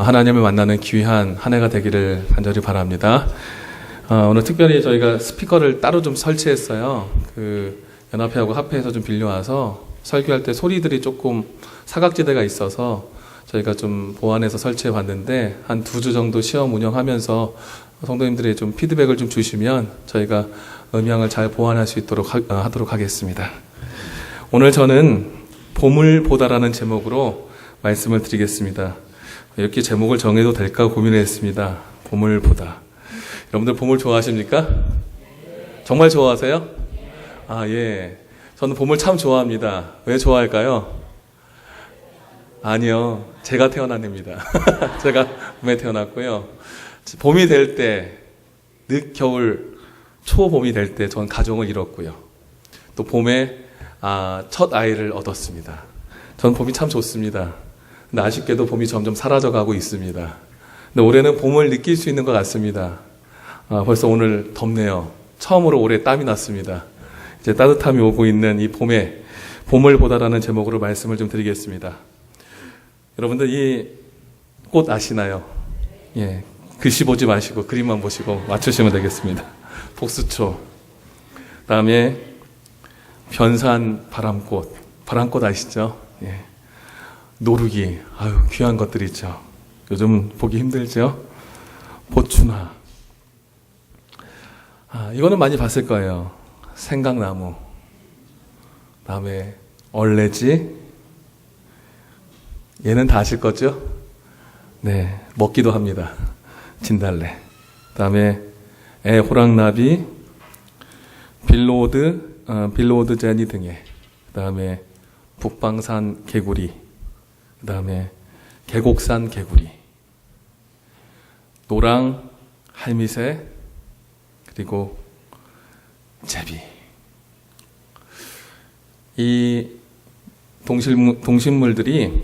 하나님을 만나는 귀한 한 해가 되기를 간절히 바랍니다. 오늘 특별히 저희가 스피커를 따로 좀 설치했어요. 연합회하고 합회에서 좀 빌려와서 설교할 때 소리들이 조금 사각지대가 있어서 저희가 좀 보완해서 설치해 봤는데 한 2주 정도 시험 운영하면서 성도님들이 좀 피드백을 좀 주시면 저희가 음향을 잘 보완할 수 있도록 하도록 하겠습니다. 오늘 저는 보물보다라는 제목으로 말씀을 드리겠습니다. 이렇게 제목을 정해도 될까 고민을 했습니다. 보물보다. 여러분들 보물 좋아하십니까? 정말 좋아하세요? 예. 저는 보물 참 좋아합니다. 왜 좋아할까요? 아니요. 제가 태어난 해입니다. 제가 봄에 태어났고요. 봄이 될 때, 늦겨울, 초봄이 될 때 전 가정을 이뤘고요. 또 봄에 첫 아이를 얻었습니다. 전 봄이 참 좋습니다. 근데 아쉽게도 봄이 점점 사라져가고 있습니다. 근데 올해는 봄을 느낄 수 있는 것 같습니다. 벌써 오늘 덥네요. 처음으로 올해 땀이 났습니다. 이제 따뜻함이 오고 있는 이 봄에 봄을 보다라는 제목으로 말씀을 좀 드리겠습니다. 여러분들 이 꽃 아시나요? 예, 글씨 보지 마시고 그림만 보시고 맞추시면 되겠습니다. 복수초. 다음에 변산 바람꽃. 바람꽃 아시죠? 예. 노루기. 귀한 것들 있죠. 요즘 보기 힘들죠? 보추나. 이거는 많이 봤을 거예요. 생강나무. 다음에 얼레지. 얘는 다 아실 거죠? 네, 먹기도 합니다. 진달래. 다음에 호랑나비, 빌로우드 제니 등의. 다음에 북방산 개구리. 그 다음에 계곡산 개구리, 노랑, 할미새, 그리고 제비. 이 동식물들이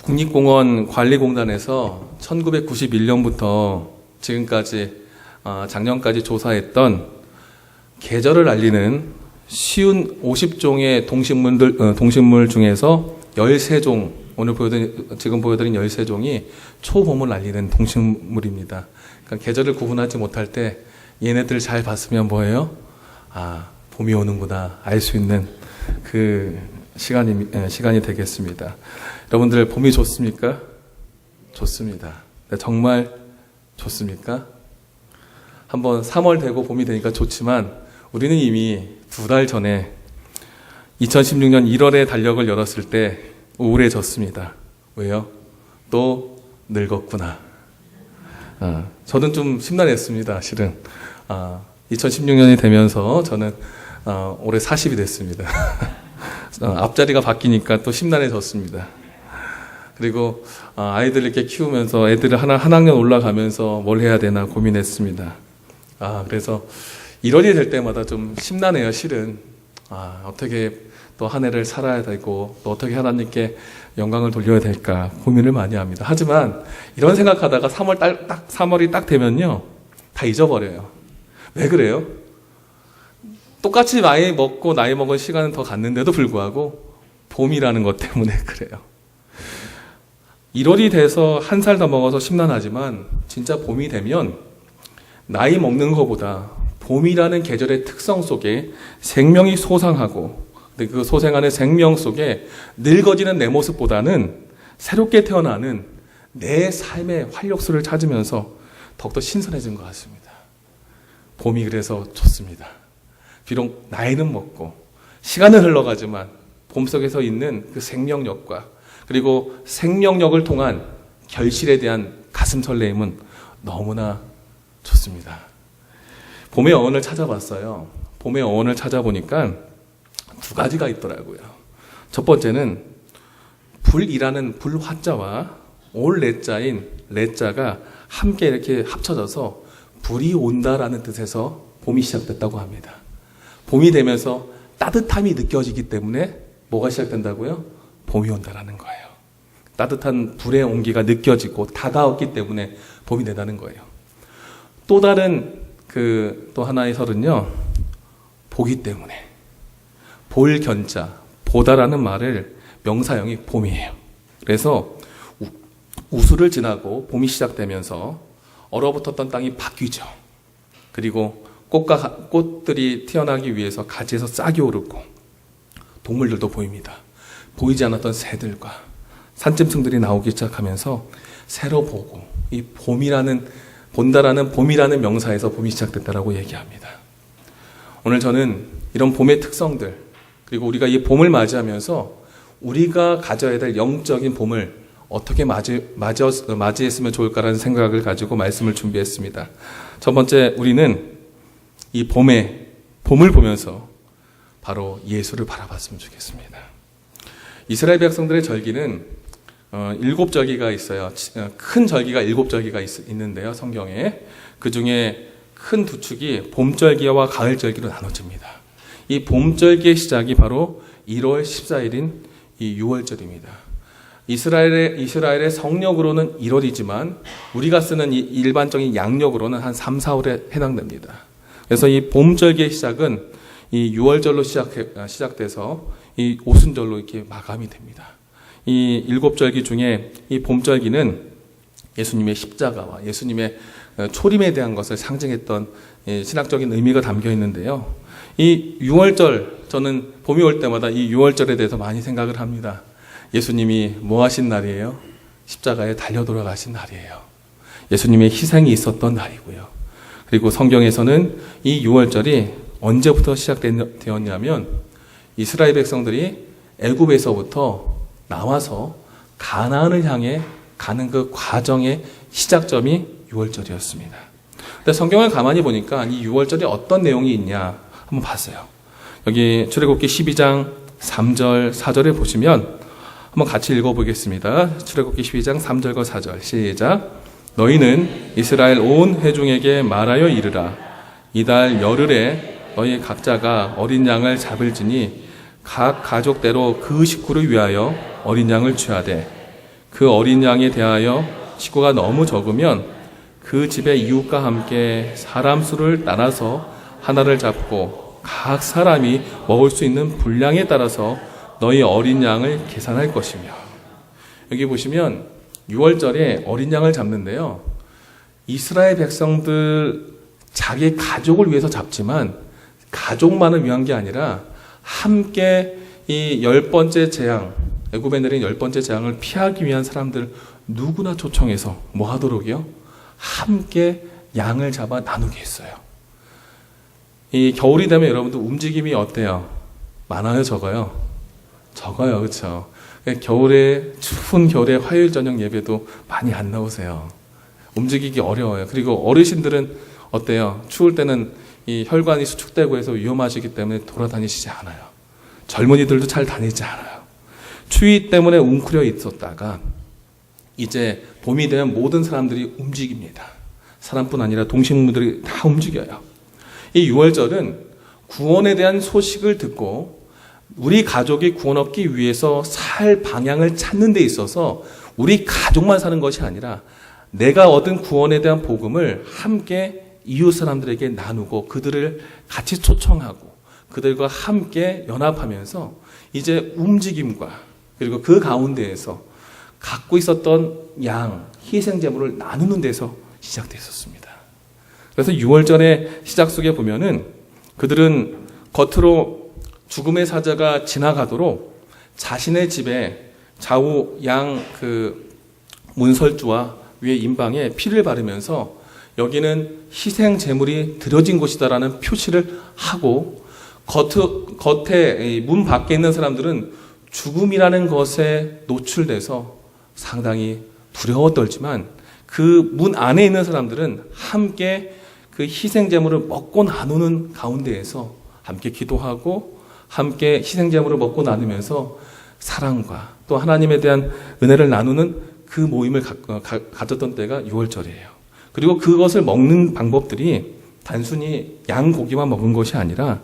국립공원 관리공단에서 1991년부터 지금까지 작년까지 조사했던 계절을 알리는 쉬운 50종의 동식물 중에서 13종, 지금 보여드린 13종이 초봄을 알리는 동식물입니다. 그러니까 계절을 구분하지 못할 때 얘네들 잘 봤으면 뭐예요? 봄이 오는구나 알 수 있는 그 시간이 되겠습니다. 여러분들 봄이 좋습니까? 좋습니다. 정말 좋습니까? 한번 3월 되고 봄이 되니까 좋지만 우리는 이미 2달 전에 2016년 1월에 달력을 열었을 때 우울해졌습니다. 왜요? 또 늙었구나. 저는 좀 심란했습니다. 실은 2016년이 되면서 저는 올해 40이 됐습니다. 앞자리가 바뀌니까 또 심란해졌습니다. 그리고 아이들 이렇게 키우면서 애들을 한 학년 올라가면서 뭘 해야 되나 고민했습니다. 그래서 1월이 될 때마다 좀 심란해요. 실은 어떻게 또 한 해를 살아야 되고 또 어떻게 하나님께 영광을 돌려야 될까 고민을 많이 합니다. 하지만 이런 생각하다가 3월이 딱 되면요 다 잊어버려요. 왜 그래요? 똑같이 나이 먹은 시간은 더 갔는데도 불구하고 봄이라는 것 때문에 그래요. 1월이 돼서 한 살 더 먹어서 심란하지만 진짜 봄이 되면 나이 먹는 것보다 봄이라는 계절의 특성 속에 생명이 솟아하고 그 소생하는 생명 속에 늙어지는 내 모습보다는 새롭게 태어나는 내 삶의 활력소를 찾으면서 더욱더 신선해진 것 같습니다. 봄이 그래서 좋습니다. 비록 나이는 먹고 시간은 흘러가지만 봄 속에서 있는 그 생명력과 그리고 생명력을 통한 결실에 대한 가슴 설레임은 너무나 좋습니다. 봄의 어원을 찾아봤어요. 봄의 어원을 찾아보니까 2가지가 있더라고요. 첫 번째는 불이라는 불화자와 올레자인 레자가 함께 이렇게 합쳐져서 불이 온다라는 뜻에서 봄이 시작됐다고 합니다. 봄이 되면서 따뜻함이 느껴지기 때문에 뭐가 시작된다고요? 봄이 온다라는 거예요. 따뜻한 불의 온기가 느껴지고 다가왔기 때문에 봄이 된다는 거예요. 또 다른 또 하나의 설은요, 보기 때문에. 볼견자, 보다라는 말을 명사형이 봄이에요. 그래서 우수를 지나고 봄이 시작되면서 얼어붙었던 땅이 바뀌죠. 그리고 꽃들이 태어나기 위해서 가지에서 싹이 오르고 동물들도 보입니다. 보이지 않았던 새들과 산짐승들이 나오기 시작하면서 새로 보고 이 본다라는 봄이라는 명사에서 봄이 시작됐다라고 얘기합니다. 오늘 저는 이런 봄의 특성들, 그리고 우리가 이 봄을 맞이하면서 우리가 가져야 될 영적인 봄을 어떻게 맞이했으면 좋을까라는 생각을 가지고 말씀을 준비했습니다. 첫 번째, 우리는 이 봄을 보면서 바로 예수를 바라봤으면 좋겠습니다. 이스라엘 백성들의 절기는 7절기가 있어요. 큰 절기가 7절기가 있는데요, 성경에. 그 중에 큰 두 축이 봄절기와 가을절기로 나눠집니다. 이 봄절기의 시작이 바로 1월 14일인 이 6월절입니다. 이스라엘의 성력으로는 1월이지만 우리가 쓰는 이 일반적인 양력으로는 한 3, 4월에 해당됩니다. 그래서 이 봄절기의 시작은 이 6월절로 시작돼서 이 오순절로 이렇게 마감이 됩니다. 이 7절기 중에 이 봄절기는 예수님의 십자가와 예수님의 초림에 대한 것을 상징했던 신학적인 의미가 담겨 있는데요. 이 6월절, 저는 봄이 올 때마다 이 6월절에 대해서 많이 생각을 합니다. 예수님이 뭐 하신 날이에요? 십자가에 달려 돌아가신 날이에요. 예수님의 희생이 있었던 날이고요. 그리고 성경에서는 이 6월절이 언제부터 시작되었냐면 이스라엘 백성들이 애굽에서부터 나와서 가나안을 향해 가는 그 과정의 시작점이 6월절이었습니다. 근데 성경을 가만히 보니까 이 6월절에 어떤 내용이 있냐 한번 봤어요. 여기 출애굽기 12장 3절, 4절에 보시면 한번 같이 읽어보겠습니다. 출애굽기 12장 3절과 4절 시작. 너희는 이스라엘 온 회중에게 말하여 이르라. 이달 열흘에 너희 각자가 어린 양을 잡을지니 각 가족대로 그 식구를 위하여 어린 양을 취하되 그 어린 양에 대하여 식구가 너무 적으면 그 집의 이웃과 함께 사람 수를 따라서 하나를 잡고 각 사람이 먹을 수 있는 분량에 따라서 너희 어린 양을 계산할 것이며. 여기 보시면 6월절에 어린 양을 잡는데요. 이스라엘 백성들 자기 가족을 위해서 잡지만 가족만을 위한 게 아니라 함께 이 10번째 재앙, 애굽에 내린 10번째 재앙을 피하기 위한 사람들 누구나 초청해서 뭐 하도록이요? 함께 양을 잡아 나누게 했어요. 이 겨울이 되면 여러분들 움직임이 어때요? 많아요, 적어요? 적어요, 그렇죠? 추운 겨울에 화요일 저녁 예배도 많이 안 나오세요. 움직이기 어려워요. 그리고 어르신들은 어때요? 추울 때는 이 혈관이 수축되고 해서 위험하시기 때문에 돌아다니시지 않아요. 젊은이들도 잘 다니지 않아요. 추위 때문에 웅크려 있었다가 이제 봄이 되면 모든 사람들이 움직입니다. 사람뿐 아니라 동식물들이 다 움직여요. 이 6월절은 구원에 대한 소식을 듣고 우리 가족이 구원 얻기 위해서 살 방향을 찾는 데 있어서 우리 가족만 사는 것이 아니라 내가 얻은 구원에 대한 복음을 함께 이웃 사람들에게 나누고 그들을 같이 초청하고 그들과 함께 연합하면서 이제 움직임과 그리고 그 가운데에서 갖고 있었던 양, 희생제물을 나누는 데서 시작됐었습니다. 그래서 6월절의 시작 속에 보면은 그들은 겉으로 죽음의 사자가 지나가도록 자신의 집에 좌우 양 그 문설주와 위에 임방에 피를 바르면서 여기는 희생 제물이 드려진 곳이다라는 표시를 하고 겉에 문 밖에 있는 사람들은 죽음이라는 것에 노출돼서 상당히 두려워 떨지만 그 문 안에 있는 사람들은 함께 그 희생 제물을 먹고 나누는 가운데에서 함께 기도하고 함께 희생 제물을 먹고 나누면서 사랑과 또 하나님에 대한 은혜를 나누는 그 모임을 가졌던 때가 6월절이에요. 그리고 그것을 먹는 방법들이 단순히 양고기만 먹은 것이 아니라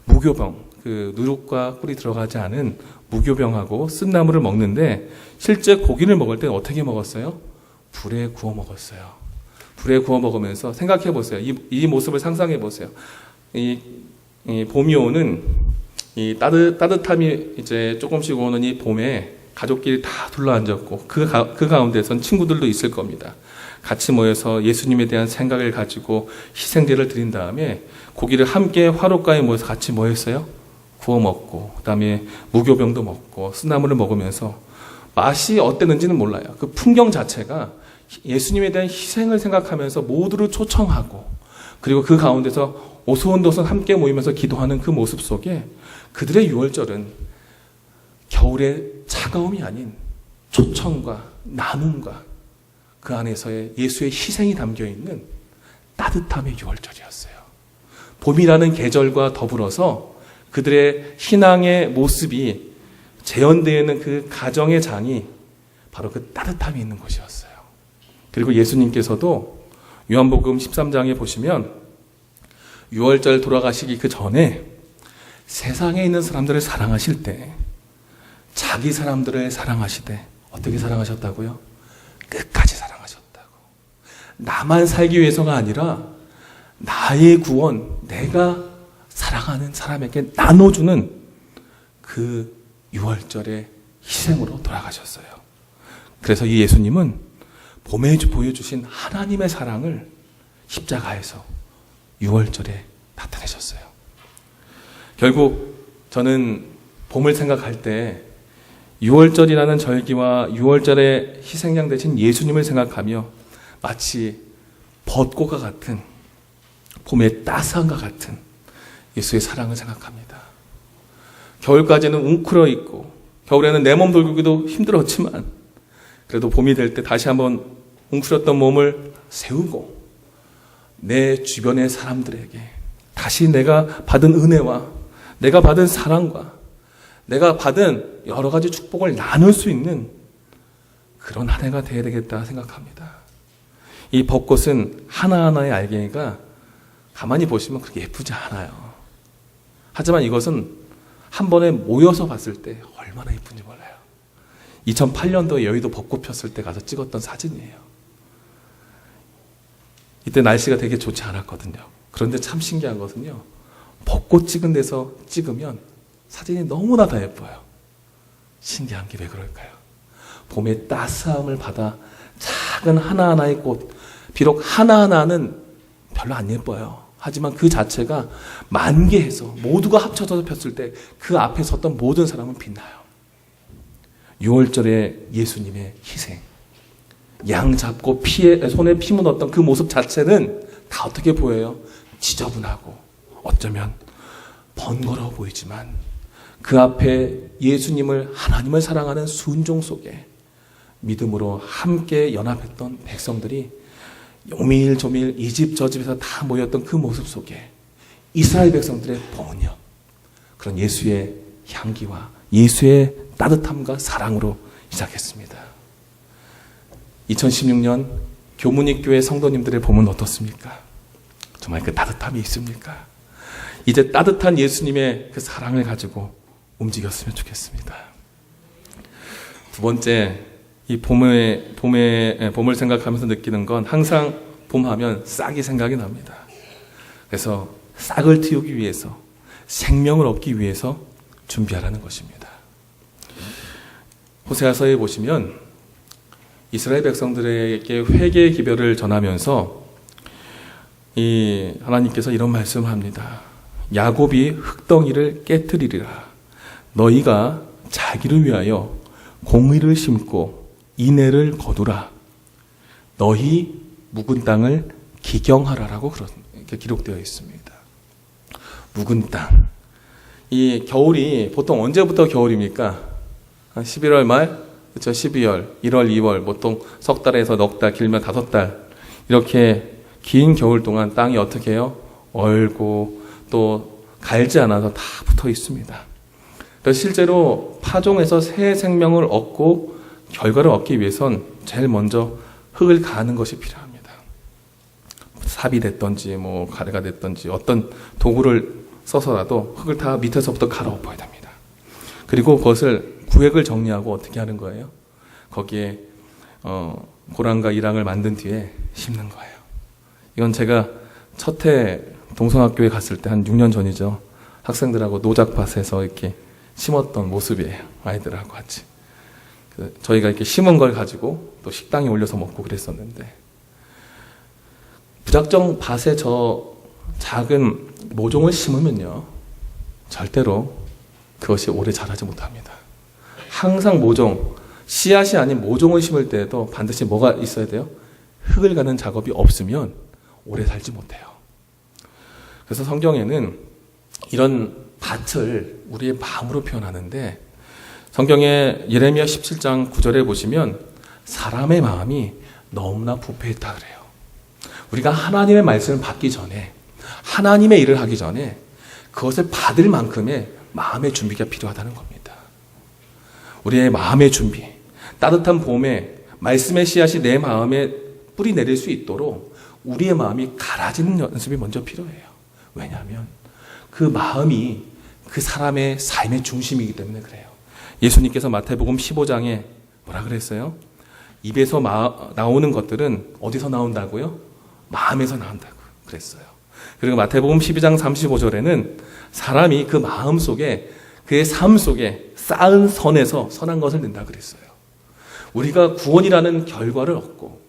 무교병, 그 누룩과 꿀이 들어가지 않은 무교병하고 쓴나물을 먹는데 실제 고기를 먹을 때 어떻게 먹었어요? 불에 구워 먹었어요. 불에 구워 먹으면서 생각해 보세요. 이 모습을 상상해 보세요. 이 봄이 오는 이 따뜻함이 이제 조금씩 오는 이 봄에 가족끼리 다 둘러앉았고 그 가운데선 친구들도 있을 겁니다. 같이 모여서 예수님에 대한 생각을 가지고 희생제를 드린 다음에 고기를 함께 화롯가에 모여서 같이 뭐 했어요? 구워 먹고 그다음에 무교병도 먹고 쓰나물을 먹으면서 맛이 어땠는지는 몰라요. 그 풍경 자체가 예수님에 대한 희생을 생각하면서 모두를 초청하고 그리고 그 가운데서 오손도손 함께 모이면서 기도하는 그 모습 속에 그들의 유월절은 겨울의 차가움이 아닌 초청과 나눔과 그 안에서의 예수의 희생이 담겨있는 따뜻함의 유월절이었어요. 봄이라는 계절과 더불어서 그들의 신앙의 모습이 재현되어 있는 그 가정의 장이 바로 그 따뜻함이 있는 곳이었어요. 그리고 예수님께서도 요한복음 13장에 보시면 유월절 돌아가시기 그 전에 세상에 있는 사람들을 사랑하실 때 자기 사람들을 사랑하시되 어떻게 사랑하셨다고요? 끝까지 사랑하셨다고. 나만 살기 위해서가 아니라 나의 구원, 내가 사랑하는 사람에게 나눠주는 그 유월절의 희생으로 돌아가셨어요. 그래서 이 예수님은 봄에 보여주신 하나님의 사랑을 십자가에서 유월절에 나타내셨어요. 결국 저는 봄을 생각할 때 유월절이라는 절기와 유월절의 희생양 대신 예수님을 생각하며 마치 벚꽃과 같은 봄의 따스함과 같은 예수의 사랑을 생각합니다. 겨울까지는 웅크러 있고 겨울에는 내 몸 돌보기도 힘들었지만 그래도 봄이 될 때 다시 한번 웅크렸던 몸을 세우고 내 주변의 사람들에게 다시 내가 받은 은혜와 내가 받은 사랑과 내가 받은 여러 가지 축복을 나눌 수 있는 그런 한 해가 되어야 되겠다 생각합니다. 이 벚꽃은 하나하나의 알갱이가 가만히 보시면 그렇게 예쁘지 않아요. 하지만 이것은 한 번에 모여서 봤을 때 얼마나 예쁜지 몰라요. 2008년도에 여의도 벚꽃 폈을 때 가서 찍었던 사진이에요. 이때 날씨가 되게 좋지 않았거든요. 그런데 참 신기한 것은요. 벚꽃 찍은 데서 찍으면 사진이 너무나 다 예뻐요. 신기한 게 왜 그럴까요? 봄의 따스함을 받아 작은 하나하나의 꽃, 비록 하나하나는 별로 안 예뻐요. 하지만 그 자체가 만개해서 모두가 합쳐져서 폈을 때 그 앞에 섰던 모든 사람은 빛나요. 6월절에 예수님의 희생, 양 잡고 손에 피 묻었던 그 모습 자체는 다 어떻게 보여요? 지저분하고 어쩌면 번거로워 보이지만 그 앞에 예수님을, 하나님을 사랑하는 순종 속에 믿음으로 함께 연합했던 백성들이 요밀조밀 이 집 저 집에서 다 모였던 그 모습 속에 이스라엘 백성들의 번역, 그런 예수의 향기와 예수의 따뜻함과 사랑으로 시작했습니다. 2016년 교문익교회 성도님들의 봄은 어떻습니까? 정말 그 따뜻함이 있습니까? 이제 따뜻한 예수님의 그 사랑을 가지고 움직였으면 좋겠습니다. 두 번째, 이 봄을 생각하면서 느끼는 건 항상 봄하면 싹이 생각이 납니다. 그래서 싹을 틔우기 위해서, 생명을 얻기 위해서 준비하라는 것입니다. 호세아서에 보시면 이스라엘 백성들에게 회개의 기별을 전하면서 이 하나님께서 이런 말씀을 합니다. 야곱이 흙덩이를 깨트리리라. 너희가 자기를 위하여 공의를 심고 인애를 거두라. 너희 묵은 땅을 기경하라라고 그렇게 기록되어 있습니다. 묵은 땅. 이 겨울이 보통 언제부터 겨울입니까? 11월 말, 그렇죠? 12월, 1월, 2월, 보통 석 달에서 넉 달, 길면 5달. 이렇게 긴 겨울 동안 땅이 어떻게 해요? 얼고 또 갈지 않아서 다 붙어 있습니다. 그래서 실제로 파종에서 새 생명을 얻고 결과를 얻기 위해선 제일 먼저 흙을 가는 것이 필요합니다. 삽이 됐든지 뭐 가래가 됐든지 어떤 도구를 써서라도 흙을 다 밑에서부터 갈아엎어야 됩니다. 그리고 그것을 구획을 정리하고 어떻게 하는 거예요? 거기에 고랑과 이랑을 만든 뒤에 심는 거예요. 이건 제가 첫 해 동성학교에 갔을 때 한 6년 전이죠. 학생들하고 노작밭에서 이렇게 심었던 모습이에요. 아이들하고 같이. 저희가 이렇게 심은 걸 가지고 또 식당에 올려서 먹고 그랬었는데, 무작정 밭에 저 작은 모종을 심으면요, 절대로 그것이 오래 자라지 못합니다. 항상 모종, 씨앗이 아닌 모종을 심을 때에도 반드시 뭐가 있어야 돼요? 흙을 가는 작업이 없으면 오래 살지 못해요. 그래서 성경에는 이런 밭을 우리의 마음으로 표현하는데, 성경의 예레미야 17장 9절에 보시면 사람의 마음이 너무나 부패했다 그래요. 우리가 하나님의 말씀을 받기 전에, 하나님의 일을 하기 전에 그것을 받을 만큼의 마음의 준비가 필요하다는 겁니다. 우리의 마음의 준비, 따뜻한 봄에 말씀의 씨앗이 내 마음에 뿌리 내릴 수 있도록 우리의 마음이 갈아지는 연습이 먼저 필요해요. 왜냐하면 그 마음이 그 사람의 삶의 중심이기 때문에 그래요. 예수님께서 마태복음 15장에 뭐라 그랬어요? 입에서 나오는 것들은 어디서 나온다고요? 마음에서 나온다고 그랬어요. 그리고 마태복음 12장 35절에는 사람이 그 마음 속에, 그의 삶 속에 쌓은 선에서 선한 것을 낸다 그랬어요. 우리가 구원이라는 결과를 얻고,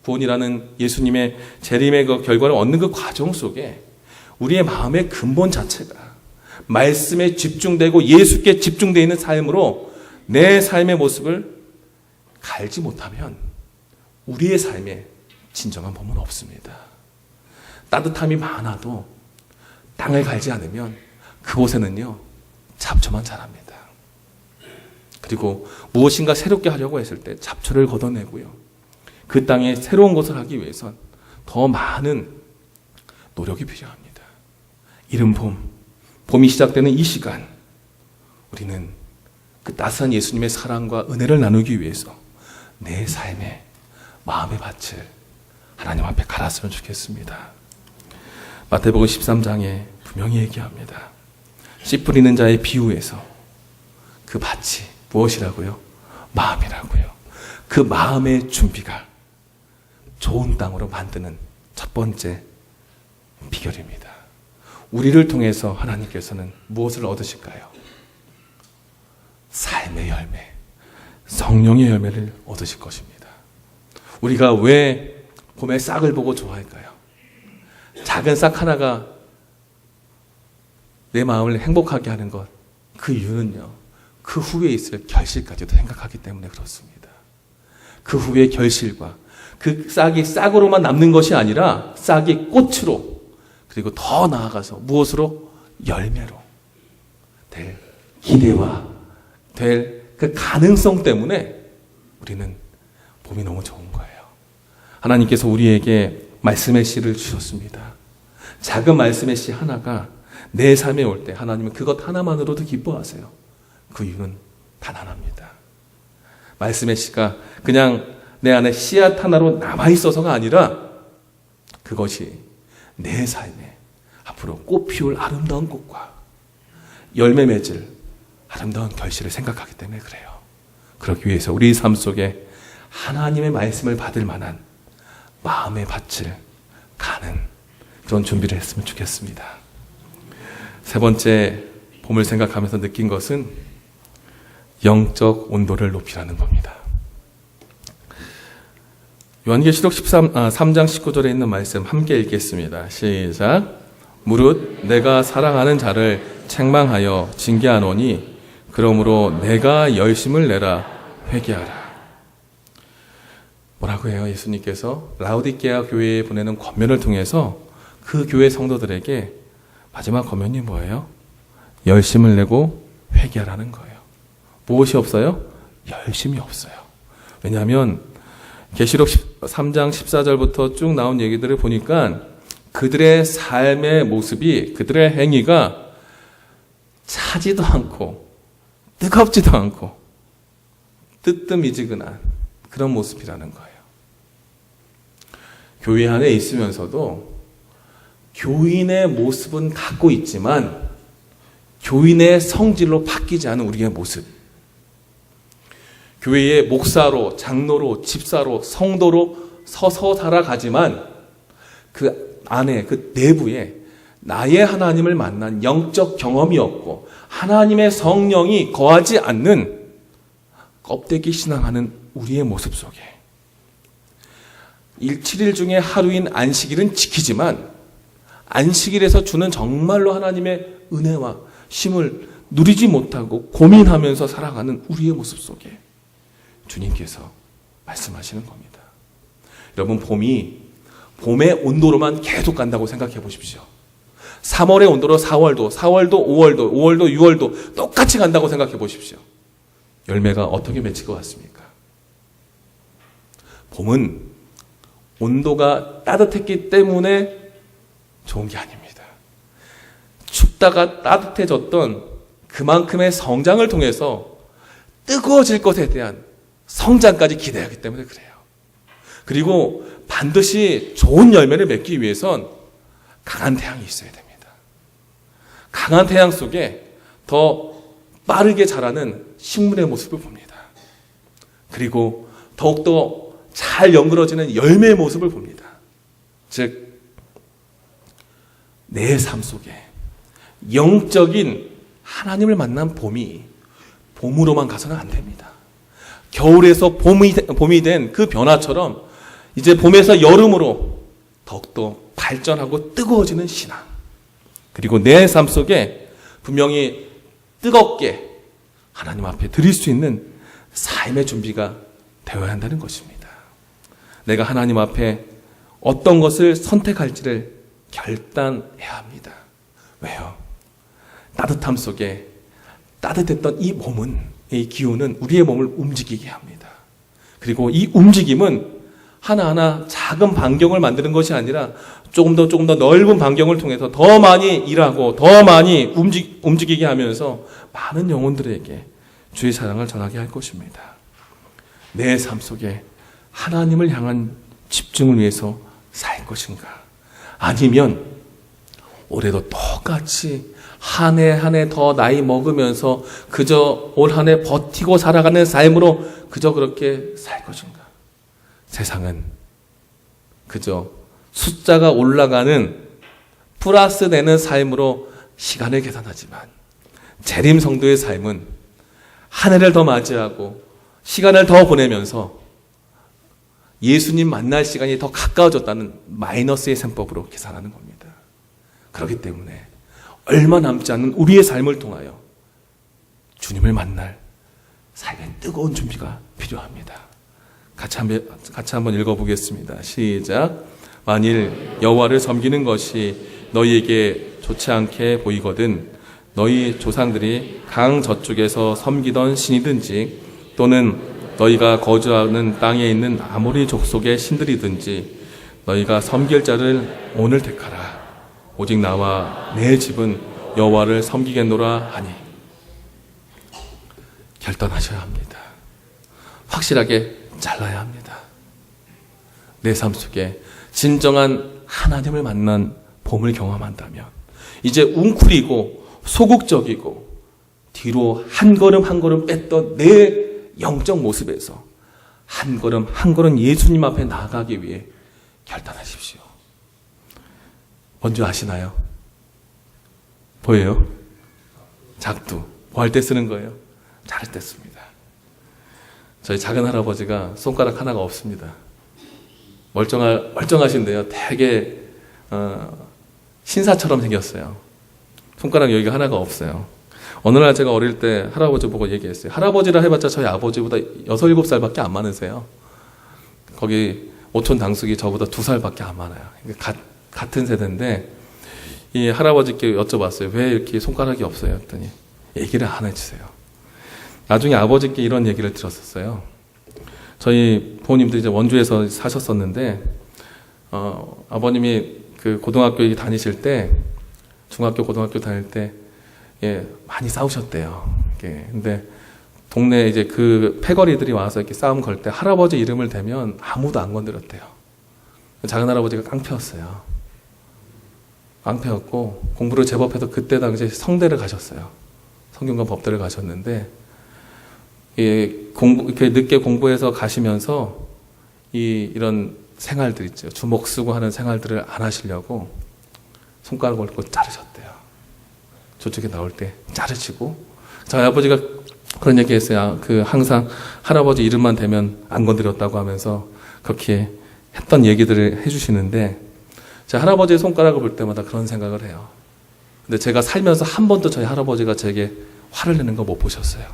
구원이라는 예수님의 재림의 그 결과를 얻는 그 과정 속에 우리의 마음의 근본 자체가 말씀에 집중되고 예수께 집중되어 있는 삶으로 내 삶의 모습을 갈지 못하면 우리의 삶에 진정한 봄은 없습니다. 따뜻함이 많아도 땅을 갈지 않으면 그곳에는요, 잡초만 자랍니다. 그리고 무엇인가 새롭게 하려고 했을 때 잡초를 걷어내고요, 그 땅에 새로운 것을 하기 위해선 더 많은 노력이 필요합니다. 이른 봄, 봄이 시작되는 이 시간, 우리는 그 따스한 예수님의 사랑과 은혜를 나누기 위해서 내 삶의 마음의 밭을 하나님 앞에 갈았으면 좋겠습니다. 마태복음 13장에 분명히 얘기합니다. 씨 뿌리는 자의 비유에서 그 밭이 무엇이라고요? 마음이라고요. 그 마음의 준비가 좋은 땅으로 만드는 첫 번째 비결입니다. 우리를 통해서 하나님께서는 무엇을 얻으실까요? 삶의 열매, 성령의 열매를 얻으실 것입니다. 우리가 왜 봄의 싹을 보고 좋아할까요? 작은 싹 하나가 내 마음을 행복하게 하는 것, 그 이유는요, 그 후에 있을 결실까지도 생각하기 때문에 그렇습니다. 그 후의 결실과 그 싹이 싹으로만 남는 것이 아니라 싹이 꽃으로, 그리고 더 나아가서 무엇으로? 열매로 될 기대와 될 그 가능성 때문에 우리는 봄이 너무 좋은 거예요. 하나님께서 우리에게 말씀의 씨를 주셨습니다. 작은 말씀의 씨 하나가 내 삶에 올 때 하나님은 그것 하나만으로도 기뻐하세요. 그 이유는 단 하나입니다. 말씀의 씨가 그냥 내 안에 씨앗 하나로 남아있어서가 아니라 그것이 내 삶에 앞으로 꽃 피울 아름다운 꽃과 열매 맺을 아름다운 결실을 생각하기 때문에 그래요. 그러기 위해서 우리 삶 속에 하나님의 말씀을 받을 만한 마음의 밭을 가는 그런 준비를 했으면 좋겠습니다. 세 번째, 봄을 생각하면서 느낀 것은 영적 온도를 높이라는 겁니다. 요한계시록 3장 19절에 있는 말씀 함께 읽겠습니다. 시작. 무릇 내가 사랑하는 자를 책망하여 징계하노니 그러므로 내가 열심을 내라 회개하라. 뭐라고 해요? 예수님께서 라오디게아 교회에 보내는 권면을 통해서 그 교회 성도들에게 마지막 권면이 뭐예요? 열심을 내고 회개하라는 거예요. 무엇이 없어요? 열심이 없어요. 왜냐하면 계시록 3장 14절부터 쭉 나온 얘기들을 보니까 그들의 삶의 모습이, 그들의 행위가 차지도 않고 뜨겁지도 않고 뜨뜻미지근한 그런 모습이라는 거예요. 교회 안에 있으면서도 교인의 모습은 갖고 있지만 교인의 성질로 바뀌지 않은 우리의 모습. 교회의 목사로, 장로로, 집사로, 성도로 서서 살아가지만 그 안에, 그 내부에 나의 하나님을 만난 영적 경험이 없고 하나님의 성령이 거하지 않는 껍데기 신앙하는 우리의 모습 속에 7일 중에 하루인 안식일은 지키지만 안식일에서 주는 정말로 하나님의 은혜와 쉼을 누리지 못하고 고민하면서 살아가는 우리의 모습 속에 주님께서 말씀하시는 겁니다. 여러분, 봄의 온도로만 계속 간다고 생각해 보십시오. 3월의 온도로 4월도, 5월도, 6월도 똑같이 간다고 생각해 보십시오. 열매가 어떻게 맺힐 것 같습니까? 봄은 온도가 따뜻했기 때문에 좋은 게 아닙니다. 춥다가 따뜻해졌던 그만큼의 성장을 통해서 뜨거워질 것에 대한 성장까지 기대하기 때문에 그래요. 그리고 반드시 좋은 열매를 맺기 위해선 강한 태양이 있어야 됩니다. 강한 태양 속에 더 빠르게 자라는 식물의 모습을 봅니다. 그리고 더욱더 잘 연그러지는 열매의 모습을 봅니다. 즉, 내 삶 속에 영적인 하나님을 만난 봄이 봄으로만 가서는 안 됩니다. 겨울에서 봄이 된 그 변화처럼 이제 봄에서 여름으로 더욱더 발전하고 뜨거워지는 신앙, 그리고 내 삶 속에 분명히 뜨겁게 하나님 앞에 드릴 수 있는 삶의 준비가 되어야 한다는 것입니다. 내가 하나님 앞에 어떤 것을 선택할지를 결단해야 합니다. 왜요? 따뜻함 속에 따뜻했던 이 기운은 우리의 몸을 움직이게 합니다. 그리고 이 움직임은 하나하나 작은 반경을 만드는 것이 아니라 조금 더 넓은 반경을 통해서 더 많이 일하고 더 많이 움직이게 하면서 많은 영혼들에게 주의 사랑을 전하게 할 것입니다. 내 삶 속에 하나님을 향한 집중을 위해서 살 것인가? 아니면 올해도 똑같이 한 해 한 해 더 나이 먹으면서 그저 올 한 해 버티고 살아가는 삶으로 그저 그렇게 살 것인가? 세상은 그저 숫자가 올라가는 플러스 되는 삶으로 시간을 계산하지만 재림 성도의 삶은 한 해를 더 맞이하고 시간을 더 보내면서 예수님 만날 시간이 더 가까워졌다는 마이너스의 셈법으로 계산하는 겁니다. 그렇기 때문에 얼마 남지 않은 우리의 삶을 통하여 주님을 만날 삶의 뜨거운 준비가 필요합니다. 같이 한번 읽어보겠습니다. 시작. 만일 여호와를 섬기는 것이 너희에게 좋지 않게 보이거든 너희 조상들이 강 저쪽에서 섬기던 신이든지 또는 너희가 거주하는 땅에 있는 아모리 족속의 신들이든지 너희가 섬길 자를 오늘 택하라. 오직 나와 내 집은 여호와를 섬기겠노라 하니. 결단하셔야 합니다. 확실하게 잘라야 합니다. 내 삶 속에 진정한 하나님을 만난 봄을 경험한다면 이제 웅크리고 소극적이고 뒤로 한 걸음 한 걸음 뺐던 내 영적 모습에서 한 걸음 한 걸음 예수님 앞에 나아가기 위해 결단하십시오. 뭔지 아시나요? 보여요? 작두. 뭐 할 때 쓰는 거예요? 자를 때 씁니다. 저희 작은 할아버지가 손가락 하나가 없습니다. 멀쩡하신데요. 되게 신사처럼 생겼어요. 손가락 여기가 하나가 없어요. 어느 날 제가 어릴 때 할아버지 보고 얘기했어요. 할아버지라 해봤자 저희 아버지보다 6, 7살밖에 안 많으세요. 거기 오촌 당숙이 저보다 2살밖에 안 많아요. 같은 세대인데 이 할아버지께 여쭤봤어요. 왜 이렇게 손가락이 없어요? 했더니 얘기를 안 해주세요. 나중에 아버지께 이런 얘기를 들었었어요. 저희 부모님들이 이제 원주에서 사셨었는데 아버님이 그 고등학교 다니실 때 중학교 고등학교 다닐 때 많이 싸우셨대요. 근데 동네 이제 그 패거리들이 와서 이렇게 싸움 걸 때 할아버지 이름을 대면 아무도 안 건드렸대요. 작은 할아버지가 깡패였어요. 깡패였고 공부를 제법 해서 그때 당시에 성대를 가셨어요. 성균관 법대를 가셨는데 이렇게 늦게 공부해서 가시면서 이런 생활들 있죠. 주먹 쓰고 하는 생활들을 안 하시려고 손가락을 얹고 자르셨대요. 저쪽에 나올 때 자르시고 저희 아버지가 그런 얘기 했어요. 항상 할아버지 이름만 대면 안 건드렸다고 하면서 그렇게 했던 얘기들을 해주시는데, 제 할아버지의 손가락을 볼 때마다 그런 생각을 해요. 근데 제가 살면서 한 번도 저희 할아버지가 제게 화를 내는 거 못 보셨어요.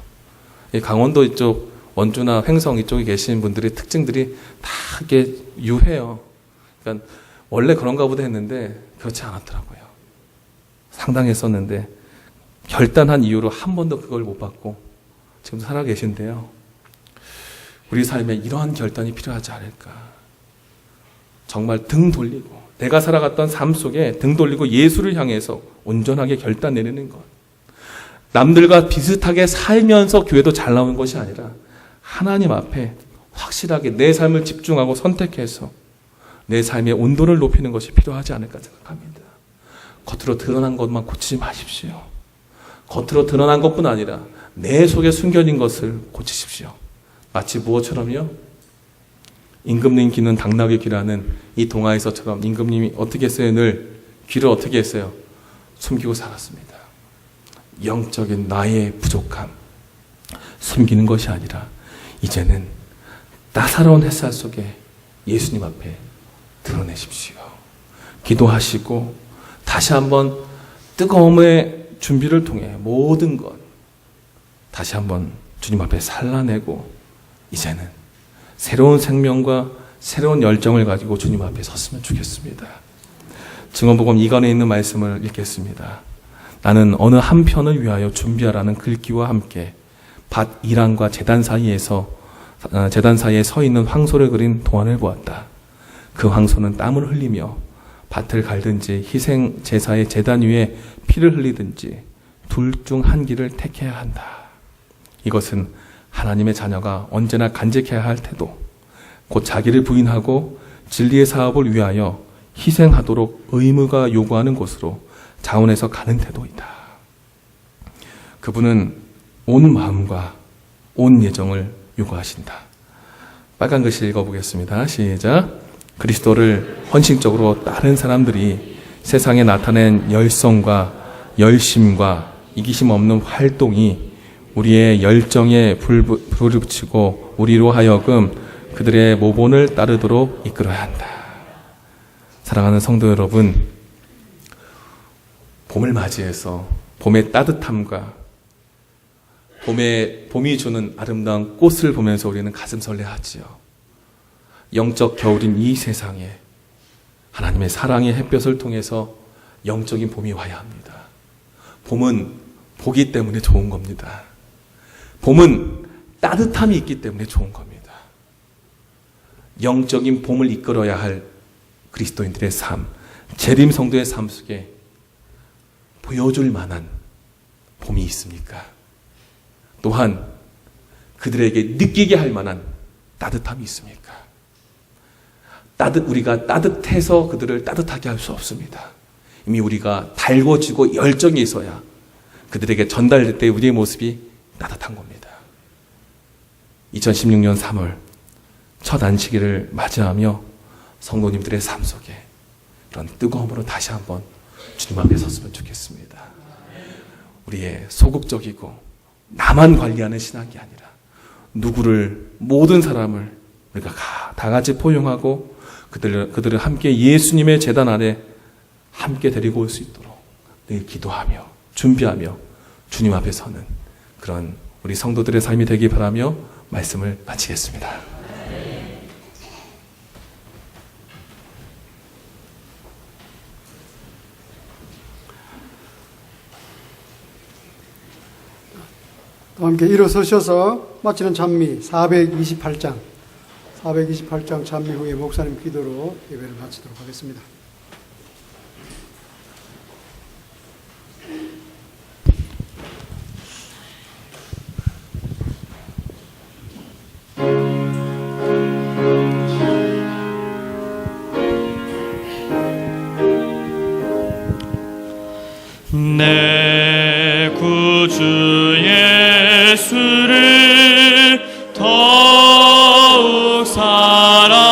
이 강원도 이쪽 원주나 횡성 이쪽에 계신 분들의 특징들이 다 이게 유해요. 그러니까 원래 그런가 보다 했는데 그렇지 않았더라고요. 상당했었는데 결단한 이유로 한 번도 그걸 못 받고 지금 살아 계신데요. 우리 삶에 이러한 결단이 필요하지 않을까. 정말 등 돌리고, 내가 살아갔던 삶 속에 등 돌리고 예수를 향해서 온전하게 결단 내리는 것. 남들과 비슷하게 살면서 교회도 잘 나오는 것이 아니라 하나님 앞에 확실하게 내 삶을 집중하고 선택해서 내 삶의 온도를 높이는 것이 필요하지 않을까 생각합니다. 겉으로 드러난 것만 고치지 마십시오. 겉으로 드러난 것뿐 아니라 내 속에 숨겨진 것을 고치십시오. 마치 무엇처럼요? 임금님 귀는 당나귀 귀라는 이 동화에서처럼 임금님이 어떻게 했어요? 늘 귀를 어떻게 했어요? 숨기고 살았습니다. 영적인 나의 부족함 숨기는 것이 아니라 이제는 따사로운 햇살 속에 예수님 앞에 드러내십시오. 기도하시고 다시 한번 뜨거움의 준비를 통해 모든 것 다시 한번 주님 앞에 살라내고 이제는 새로운 생명과 새로운 열정을 가지고 주님 앞에 섰으면 좋겠습니다. 증언복음 2권에 있는 말씀을 읽겠습니다. 나는 어느 한 편을 위하여 준비하라는 글귀와 함께 밭 이랑과 제단 사이에 서 있는 황소를 그린 도안을 보았다. 그 황소는 땀을 흘리며 밭을 갈든지 희생 제사의 제단 위에 피를 흘리든지 둘 중 한 길을 택해야 한다. 이것은 하나님의 자녀가 언제나 간직해야 할 태도, 곧 자기를 부인하고 진리의 사업을 위하여 희생하도록 의무가 요구하는 곳으로 자원해서 가는 태도이다. 그분은 온 마음과 온 예정을 요구하신다. 빨간 글씨 읽어보겠습니다. 시작. 그리스도를 헌신적으로 따른 사람들이 세상에 나타낸 열성과 열심과 이기심 없는 활동이 우리의 열정에 불을 붙이고 우리로 하여금 그들의 모본을 따르도록 이끌어야 한다. 사랑하는 성도 여러분, 봄을 맞이해서 봄의 따뜻함과 봄이 주는 아름다운 꽃을 보면서 우리는 가슴 설레하지요. 영적 겨울인 이 세상에 하나님의 사랑의 햇볕을 통해서 영적인 봄이 와야 합니다. 봄은 보기 때문에 좋은 겁니다. 봄은 따뜻함이 있기 때문에 좋은 겁니다. 영적인 봄을 이끌어야 할 그리스도인들의 삶, 재림 성도의 삶 속에 보여줄 만한 봄이 있습니까? 또한 그들에게 느끼게 할 만한 따뜻함이 있습니까? 우리가 따뜻해서 그들을 따뜻하게 할 수 없습니다. 이미 우리가 달궈지고 열정이 있어야 그들에게 전달될 때 우리의 모습이 따뜻한 겁니다. 2016년 3월 첫 안식일을 맞이하며 성도님들의 삶 속에 그런 뜨거움으로 다시 한번 주님 앞에 섰으면 좋겠습니다. 우리의 소극적이고 나만 관리하는 신앙이 아니라 모든 사람을 우리가 다 같이 포용하고 그들을 함께 예수님의 제단 아래 함께 데리고 올 수 있도록 늘 기도하며 준비하며 주님 앞에 서는 그런 우리 성도들의 삶이 되기 바라며 말씀을 마치겠습니다. 함께 일어서셔서 마치는 찬미 428장 찬미 후에 목사님 기도로 예배를 마치도록 하겠습니다. 내 구주 예수를 더욱 사랑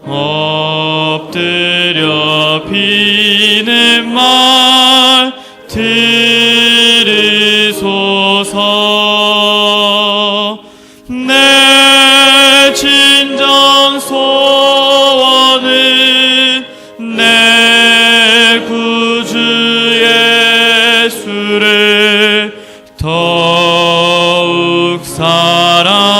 엎드려 비는 말 들으소 주를 더욱 사랑